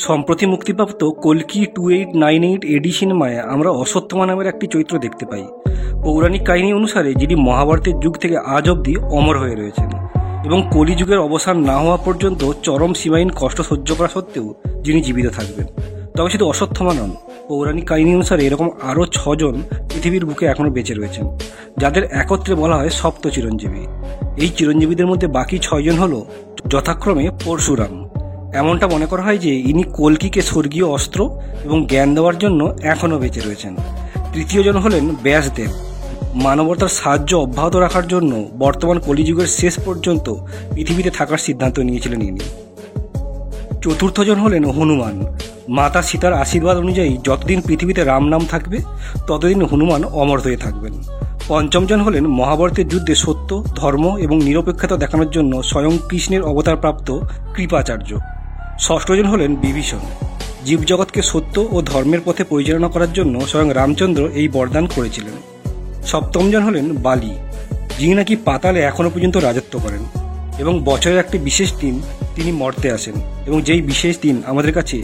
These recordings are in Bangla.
সম্প্রতি মুক্তিপ্রাপ্ত কল্কি 2898 এডি সিনেমায় আমরা অশ্বত্থামা নামের একটি চরিত্র দেখতে পাই। পৌরাণিক কাহিনী অনুসারে যিনি মহাভারতের যুগ থেকে আজ অবধি অমর হয়ে রয়েছেন এবং কলিযুগের অবসান না হওয়া পর্যন্ত চরম সীমাহীন কষ্ট সহ্য করা সত্ত্বেও যিনি জীবিত থাকবেন। তবে শুধু অশ্বত্থামা নন, পৌরাণিক কাহিনী অনুসারে এরকম আরও 6 জন পৃথিবীর বুকে এখনও বেঁচে রয়েছেন, যাদের একত্রে বলা হয় সপ্ত চিরঞ্জীবী। এই চিরঞ্জীবীদের মধ্যে বাকি 6 জন হল যথাক্রমে পরশুরাম। এমনটা মনে করা হয় যে ইনি কল্কিকে স্বর্গীয় অস্ত্র এবং জ্ঞান দেওয়ার জন্য এখনও বেঁচে রয়েছেন। তৃতীয় জন হলেন ব্যাসদেব। মানবতার সাহায্য অব্যাহত রাখার জন্য বর্তমান কলিযুগের শেষ পর্যন্ত পৃথিবীতে থাকার সিদ্ধান্ত নিয়েছিলেন ইনি। চতুর্থ জন হলেন হনুমান। মাতা সীতার আশীর্বাদ অনুযায়ী যতদিন পৃথিবীতে রাম নাম থাকবে ততদিন হনুমান অমর হয়ে থাকবেন। পঞ্চম জন হলেন মহাভারতের যুদ্ধে সত্য, ধর্ম এবং নিরপেক্ষতা দেখানোর জন্য স্বয়ং কৃষ্ণের অবতারপ্রাপ্ত কৃপাচার্য। ষষ্ঠ জন হলেন বিভীষণ। জীবজগৎকে সত্য ও ধর্মের পথে পরিচালনা করার জন্য স্বয়ং রামচন্দ্র এই বরদান করেছিলেন। সপ্তম জন হলেন বালি, যিনি নাকি পাতালে এখনও পর্যন্ত রাজত্ব করেন এবং বছরের একটি বিশেষ দিন তিনি মর্তে আসেন এবং যেই বিশেষ দিন আমাদের কাছে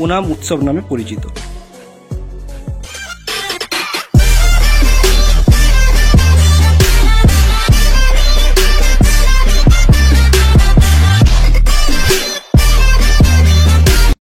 ওনাম উৎসব নামে পরিচিত।